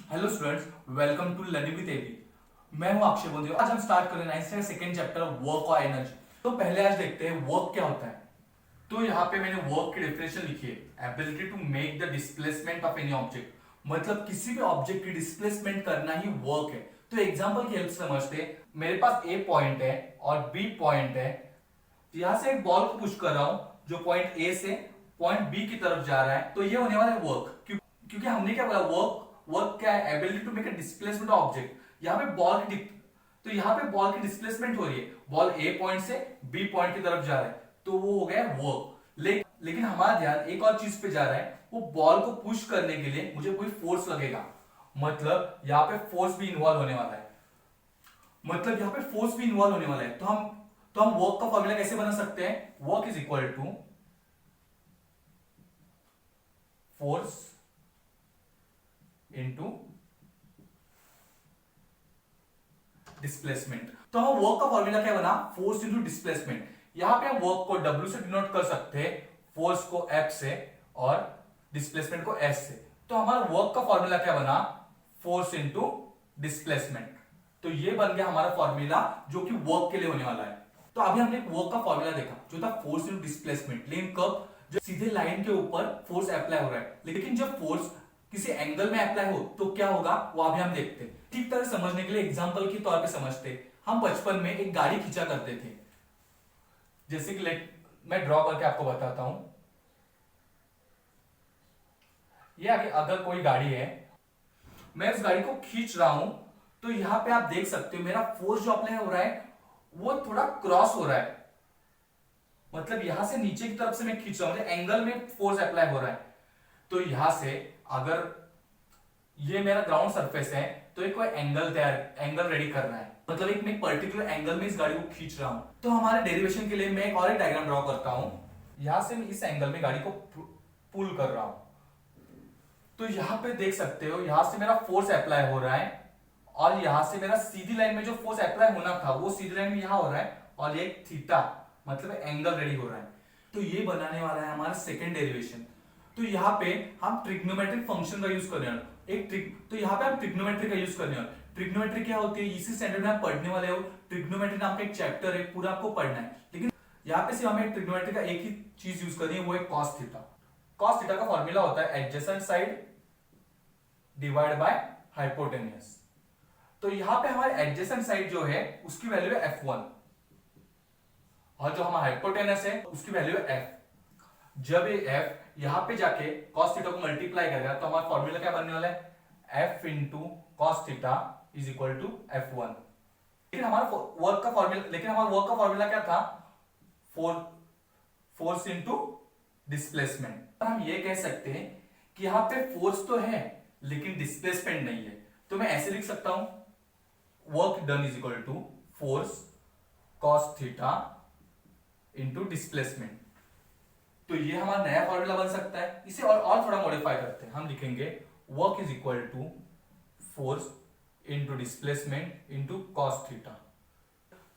Hello students, welcome to learning with AB. मैं हूं अक्षय बोंदे। आज हम स्टार्ट कर रहे हैं ninth standard second chapter work और एनर्जी। तो पहले आज देखते हैं वर्क क्या होता है। तो यहाँ पे मैंने वर्क की डेफिनेशन लिखी है, ability to make the displacement of any object. मतलब किसी भी ऑब्जेक्ट की डिस्प्लेसमेंट करना ही वर्क है। तो एग्जांपल की हेल्प से समझते हैं। मेरे पास ए पॉइंट है और बी पॉइंट है। यहां से एक बॉल को पुश कर रहा हूं जो पॉइंट ए से पॉइंट बी की तरफ जा रहा है। तो ये होने वाला है वर्क, क्योंकि हमने क्या बोला, वर्क वर्क क्या है, ability to make a displacement object. यहाँ पे बॉल की तो यहाँ पे बॉल की डिस्प्लेसमेंट हो रही है। बॉल ए पॉइंट से बी पॉइंट की तरफ जा रहा है, तो वो हो गया वर्क। लेकिन हमारा ध्यान एक और चीज पे जा रहा है। वो बॉल को पुश करने के लिए मुझे कोई फोर्स लगेगा। मतलब यहाँ पे फोर्स भी इन्वॉल्व होने वाला है। तो हम वर्क का फॉर्मूला कैसे बना सकते हैं? Work is equal to force into displacement. तो हम वर्क का फॉर्मूला क्या बना? Force into displacement. यहां पे हम वर्क को W से डिनोट कर सकते हैं, फोर्स को F से और डिस्प्लेसमेंट को S से। तो हमारा वर्क का फॉर्मूला क्या बना? Force into displacement. तो ये बन गया हमारा फॉर्मूला जो कि वर्क के लिए होने वाला है। तो अभी हमने वर्क का फॉर्मूला देखा जो था फोर्स इनटू डिस्प्लेसमेंट। लेकिन कब? जो सीधे लाइन के ऊपर फोर्स अप्लाई हो रहा है। लेकिन जब फोर्स किसी एंगल में अप्लाई हो तो क्या होगा, वो अभी हम देखते हैं। ठीक तरह समझने के लिए एग्जांपल के तौर पे समझते। हम बचपन में एक गाड़ी खींचा करते थे। जैसे कि मैं ड्रॉ करके आपको बताता हूं। ये आगे अगर कोई गाड़ी है, मैं इस गाड़ी को खींच रहा हूं, तो यहां पे आप देख सकते हो मेरा फोर्स जो अप्लाई हो रहा है वो थोड़ा क्रॉस हो रहा है। मतलब यहां से नीचे की तरफ से मैं खींच रहा हूं, एंगल में फोर्स अप्लाई हो रहा है। तो यहां से अगर ये मेरा ग्राउंड सरफेस है, तो एक कोई एंगल रेडी करना है। मतलब मैं पर्टिकुलर एंगल में इस गाड़ी को खींच रहा हूं। तो हमारे डेरिवेशन के लिए मैं एक और एक डायग्राम ड्रॉ करता हूं। यहां से मैं इस एंगल में गाड़ी को पुल कर रहा हूं। तो यहां पे देख सकते हो, यहां से मेरा फोर्स अप्लाई हो रहा है और यहां से मेरा सीधी लाइन में जो फोर्स अप्लाई होना था वो सीधी लाइन में यहां हो रहा है, और ये थीटा मतलब एंगल रेडी हो रहा है। तो ये बनाने वाला है हमारा सेकेंड डेरिवेशन। तो यहाँ पे हम ट्रिग्नोमेट्रिक फंक्शन का यूज कर रहे हैं। तो यहाँ पे हम ट्रिग्नोमेट्री का यूज कर रहे हैं। ट्रिग्नोमेट्री क्या होती है, इसी स्टैंडर्ड में आप पढ़ने वाले हो। ट्रिग्नोमेट्री नाम का एक चैप्टर है, पूरा आपको पढ़ना है। लेकिन यहाँ पे सिर्फ हमें ट्रिग्नोमेट्री का एक ही चीज यूज करनी है, वो है कॉस थीटा। कॉस थीटा का फॉर्मूला होता है adjacent side divide by hypotenuse. तो यहाँ पे हमारे एडजेसेंट साइड जो है उसकी वैल्यू है F1, और जो हमारा हाइपोटेनस है उसकी वैल्यू है F। जब ये F यहां पे जाके cos थीटा को मल्टीप्लाई करेगा, तो हमारा फॉर्मूला क्या बनने वाला है? F into cos theta is equal to F1। लेकिन हमारा वर्क का फॉर्मूला क्या था? Force into displacement. हम ये कह सकते हैं कि यहां पे फोर्स तो है लेकिन डिस्प्लेसमेंट नहीं है। तो मैं ऐसे लिख सकता हूं, work done is equal to force cos theta into displacement. तो ये हमारा नया फॉर्मूला बन सकता है। इसे और थोड़ा मॉडिफाई करते हैं। हम लिखेंगे work is equal to force into displacement into cos theta.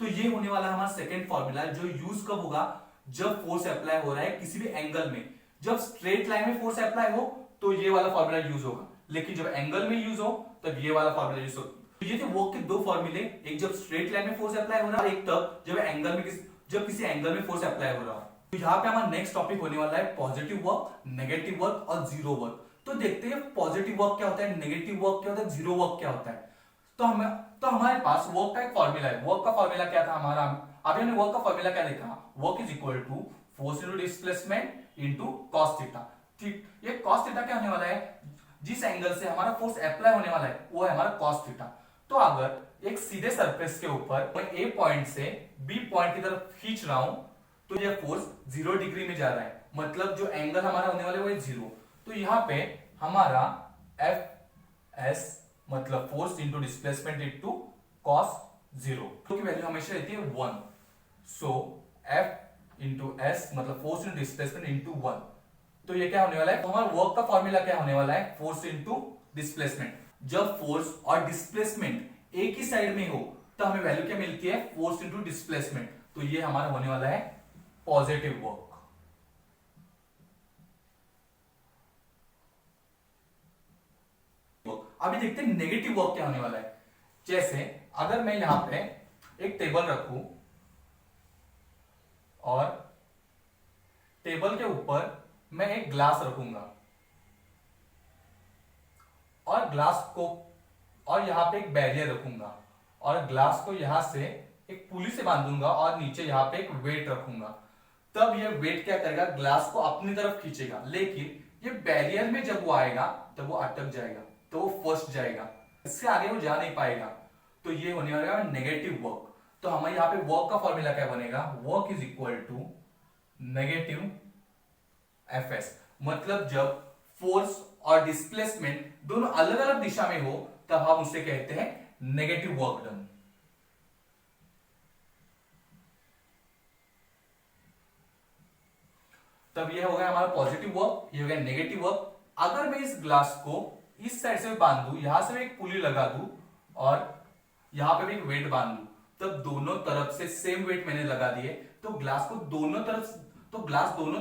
तो ये होने वाला हमारा सेकेंड फॉर्मूला, जो यूज कब होगा? जब फोर्स अप्लाई हो रहा है किसी भी एंगल में। जब स्ट्रेट लाइन में फोर्स अप्लाई हो तो ये वाला फॉर्मूला यूज होगा, लेकिन जब एंगल में यूज हो तब ये वाला फॉर्मूला यूज होगा। तो ये थे वर्क के दो फॉर्मूले, एक जब स्ट्रेट लाइन में फोर्स अप्लाई हो रहा है, एक तब जब किसी एंगल में फोर्स अप्लाई हो रहा हो। तो यहाँ पे हमारा नेक्स्ट टॉपिक होने वाला है पॉजिटिव वर्क, नेगेटिव वर्क और जीरो वर्क। तो देखते हैं पॉजिटिव वर्क क्या होता है, नेगेटिव वर्क क्या होता है, जीरो वर्क क्या होता है। तो हमारे पास वर्क का एक फॉर्मूला है। वर्क का फॉर्मूला क्या था हमारा? अभी हमने वर्क का फॉर्मूला क्या देखा? Work is equal to force into displacement into cos theta. ठीक, ये कॉस थीटा क्या होने वाला है? जिस एंगल से हमारा फोर्स अप्लाई होने वाला है वो है हमारा कॉस थीटा। तो अगर एक सीधे सरफेस के ऊपर मैं ए पॉइंट से बी पॉइंट की तरफ खींच रहा हूं, तो ये फोर्स 0 डिग्री में जा रहा है। मतलब जो एंगल हमारा होने वाला है वो है 0। तो यहां पे हमारा एफ एस मतलब force into displacement into cos 0 की वैल्यू हमेशा रहती है 1। सो एफ इंटू एस मतलब फोर्स इंटू डिस्प्लेसमेंट इंटू 1। तो ये क्या होने वाला है? तो हमारा वर्क का फॉर्मूला क्या होने वाला है? Force into displacement. जब फोर्स और डिस्प्लेसमेंट एक ही साइड में हो तो हमें वैल्यू क्या मिलती है? Force into displacement. तो ये हमारा होने वाला है पॉजिटिव वर्क। अभी देखते हैं नेगेटिव वर्क क्या होने वाला है। जैसे अगर मैं यहां पे एक टेबल रखूं और टेबल के ऊपर मैं एक ग्लास रखूंगा और ग्लास को और यहां पे एक बैरियर रखूंगा और ग्लास को यहां से एक पुली से बांधूंगा और नीचे यहां पे एक वेट रखूंगा, तब ये वेट क्या करेगा, ग्लास को अपनी तरफ खींचेगा। लेकिन ये बैरियर में जब वो आएगा तब वो अटक जाएगा, तो वो फंस जाएगा, इससे आगे वो जा नहीं पाएगा। तो ये होने वाला नेगेटिव वर्क। तो हमारे यहाँ पे वर्क का फॉर्मूला क्या बनेगा, work is equal to negative F S. मतलब जब फोर्स और डिस्प्लेसमेंट दोनों अलग अलग दिशा में हो तब हम उसे कहते हैं नेगेटिव वर्क डन। तब ये हो गया हमारा पॉजिटिव वर्क, ये हो गया नेगेटिव वर्क। अगर मैं इस ग्लास को इस साइड से बांध दूं, यहां से मैं एक पुली लगा दूं और यहां पे भी एक वेट बांध दूं, तब दोनों तरफ से सेम वेट मैंने लगा दिए, तो ग्लास दोनों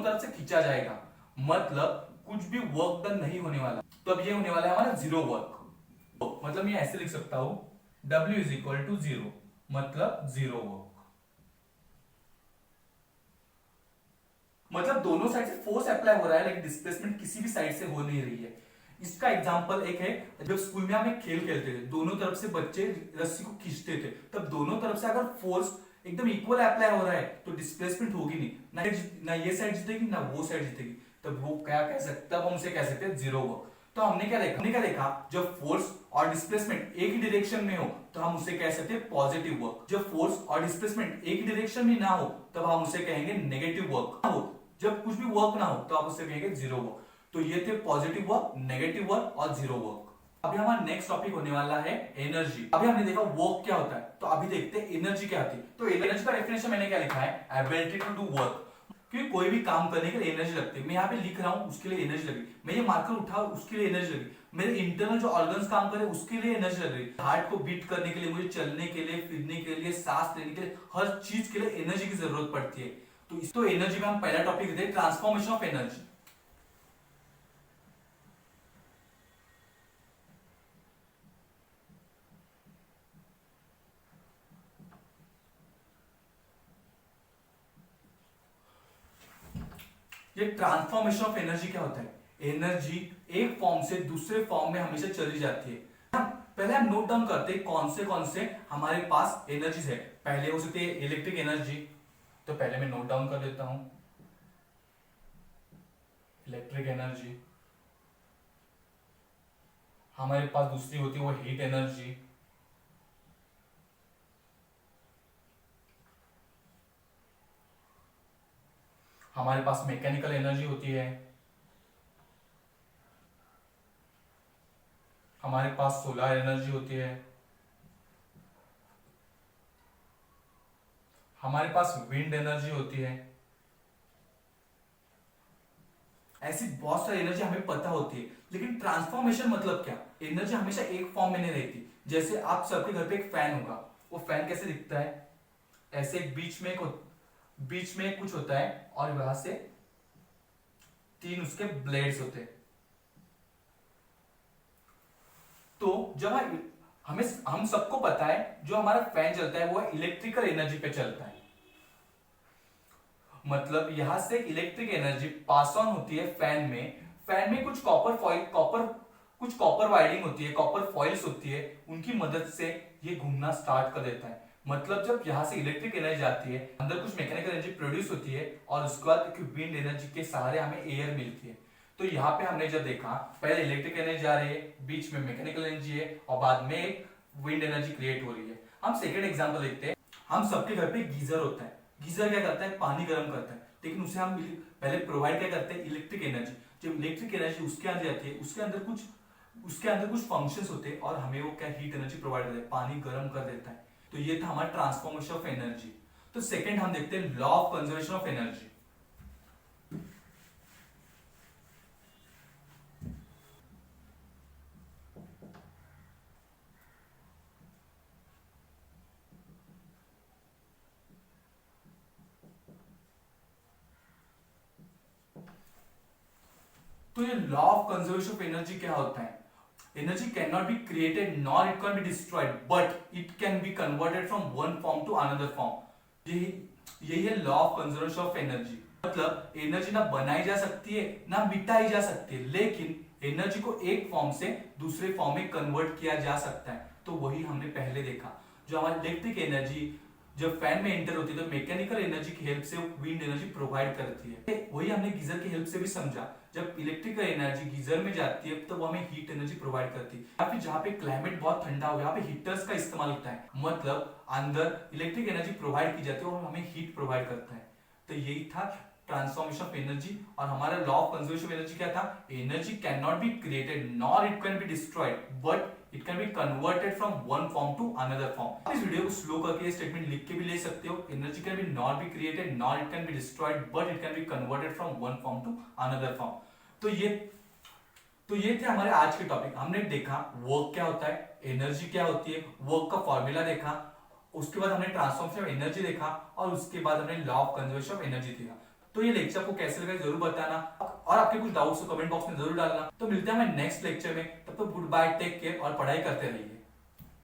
तरफ से खींचा जाएगा। मतलब कुछ भी वर्क डन नहीं होने वाला। तो अब ये होने वाला है हमारा जीरो वर्क। मतलब मैं ऐसे लिख सकता हूं W is equal to zero, मतलब जीरो वर्क। मतलब दोनों साइड से फोर्स अप्लाई हो रहा है लेकिन डिस्प्लेसमेंट किसी भी साइड से हो नहीं रही है। इसका एग्जांपल एक है, जब स्कूल में हम एक खेल खेलते थे, दोनों तरफ से बच्चे रस्सी को खींचते थे, तब दोनों तरफ से अगर फोर्स एकदम इक्वल अप्लाई हो रहा है तो डिस्प्लेसमेंट होगी नहीं, ना ये साइड जीतेगी ना वो साइड जीतेगी। तब वो क्या कह सकते, तब हम उसे कह सकते हैं जीरो वर्क। तो हमने क्या देखा, जब फोर्स और डिस्प्लेसमेंट एक ही डायरेक्शन में हो तो हम उसे कह सकते हैं पॉजिटिव वर्क। जब फोर्स और डिस्प्लेसमेंट एक ही डायरेक्शन में ना हो तब हम उसे कहेंगे नेगेटिव वर्क। जब कुछ भी वर्क ना हो तो आप उसे कहेंगे जीरो वर्क। तो ये थे पॉजिटिव वर्क, नेगेटिव वर्क और जीरो वर्क। अभी हमारा नेक्स्ट टॉपिक होने वाला है एनर्जी। अभी हमने देखा वर्क क्या होता है, तो अभी देखते हैं एनर्जी क्या होती है। तो एनर्जी का डेफिनेशन मैंने क्या लिखा है, एबिलिटी टू डू वर्क। क्योंकि कोई भी काम करने के लिए एनर्जी लगती है। मैं यहाँ पे लिख रहा हूं उसके लिए एनर्जी लगी, मैं ये मार्कर उठा उसके लिए एनर्जी लगी, मेरे इंटरनल जो ऑर्गन्स काम करे उसके लिए एनर्जी लग रही, हार्ट को बीट करने के लिए, मुझे चलने के लिए, फिरने के लिए, सांस लेने के लिए, हर चीज के लिए एनर्जी की जरूरत पड़ती है। तो एनर्जी में हम पहला टॉपिक देते हैं ट्रांसफॉर्मेशन ऑफ एनर्जी। ये ट्रांसफॉर्मेशन ऑफ एनर्जी क्या होता है, एनर्जी एक फॉर्म से दूसरे फॉर्म में हमेशा चली जाती है। पहले हम नोट डाउन करते हैं कौन से हमारे पास एनर्जीज है। पहले हो सकती है इलेक्ट्रिक एनर्जी, तो पहले मैं नोट डाउन कर देता हूं इलेक्ट्रिक एनर्जी। हमारे पास दूसरी होती है वो हीट एनर्जी। हमारे पास मैकेनिकल एनर्जी होती है। हमारे पास सोलर एनर्जी होती है। हमारे पास विंड एनर्जी होती है। ऐसी बहुत सारी एनर्जी हमें पता होती है, लेकिन ट्रांसफॉर्मेशन मतलब क्या, एनर्जी हमेशा एक फॉर्म में नहीं रहती। जैसे आप सबके घर पे एक फैन होगा, वो फैन कैसे दिखता है, ऐसे बीच में कुछ होता है और वहां से तीन उसके ब्लेड्स होते हैं। तो जब हम सबको पता है जो हमारा फैन चलता है वो इलेक्ट्रिकल एनर्जी पे चलता है। मतलब यहां से इलेक्ट्रिक एनर्जी पास ऑन होती है फैन में कुछ कॉपर वायरिंग होती है, कॉपर फॉइल्स होती है, उनकी मदद से ये घूमना स्टार्ट कर देता है। मतलब जब यहां से इलेक्ट्रिक एनर्जी आती है, अंदर कुछ मैकेनिकल एनर्जी प्रोड्यूस होती है और उसके बाद विंड एनर्जी के सहारे हमें एयर मिलती है। तो यहाँ पे हमने जब देखा, पहले इलेक्ट्रिक एनर्जी आ रही है, बीच में मैकेनिकल एनर्जी है और बाद में एक विंड एनर्जी क्रिएट हो रही है। हम सेकेंड एग्जाम्पल देखते हैं। हम सबके घर पे गीजर होता है। गीजर क्या करता है, पानी गर्म करता है, लेकिन उसे हम पहले प्रोवाइड क्या करते हैं, इलेक्ट्रिक एनर्जी। जब इलेक्ट्रिक एनर्जी उसके अंदर जाती है, उसके अंदर कुछ फंक्शंस होते हैं और हमें वो क्या हीट एनर्जी प्रोवाइड करता है, पानी गर्म कर देता है। तो ये था हमारा ट्रांसफॉर्मेशन ऑफ एनर्जी। तो सेकंड हम देखते हैं law of conservation of energy. तो ये law of conservation of energy क्या होता है, energy can not be created nor it can be destroyed but it can be converted from one form to another form. यही है law of conservation of energy. मतलब energy ना बनाई जा सकती है ना मिटाई जा सकती है, लेकिन एनर्जी को एक फॉर्म से दूसरे फॉर्म में कन्वर्ट किया जा सकता है। तो वही हमने पहले देखा, जो हमारी इलेक्ट्रिक एनर्जी जब फैन में एंटर होती है तो मैकेनिकल एनर्जी की हेल्प से विंड एनर्जी प्रोवाइड करती है। वही हमने गीजर की हेल्प से भी समझा, जब इलेक्ट्रिकल एनर्जी गीजर में जाती है तो वो हमें हीट एनर्जी प्रोवाइड करती है। या फिर जहाँ पे क्लाइमेट बहुत ठंडा हो, यहाँ पे हीटर्स का इस्तेमाल होता है, मतलब अंदर इलेक्ट्रिक एनर्जी प्रोवाइड की जाती है और हमें हीट प्रोवाइड करता है। तो यही था ट्रांसफॉर्मेशन ऑफ एनर्जी। और हमारा law of conservation of energy क्या था? Energy can not be created nor it can be destroyed but it can be converted from one form to another form. इस वीडियो को स्लो करके ये statement लिख के भी ले सकते हो, energy can be not be created nor it can be destroyed but it can be converted from one form to another form. तो ये थे हमारे आज के टॉपिक। हमने देखा वर्क क्या होता है, एनर्जी क्या होती है, वर्क का फॉर्मूला देखा, उसके बाद हमने ट्रांसफॉर्मेशन ऑफ एनर्जी देखा और उसके बाद हमने law of conservation of energy देखा। तो ये लेक्चर आपको कैसे लगा जरूर बताना और आपके कुछ डाउट्स कमेंट बॉक्स में जरूर डालना। तो मिलते हैं हमें नेक्स्ट लेक्चर में, तब तक गुड बाय, टेक केयर और पढ़ाई करते रहिए।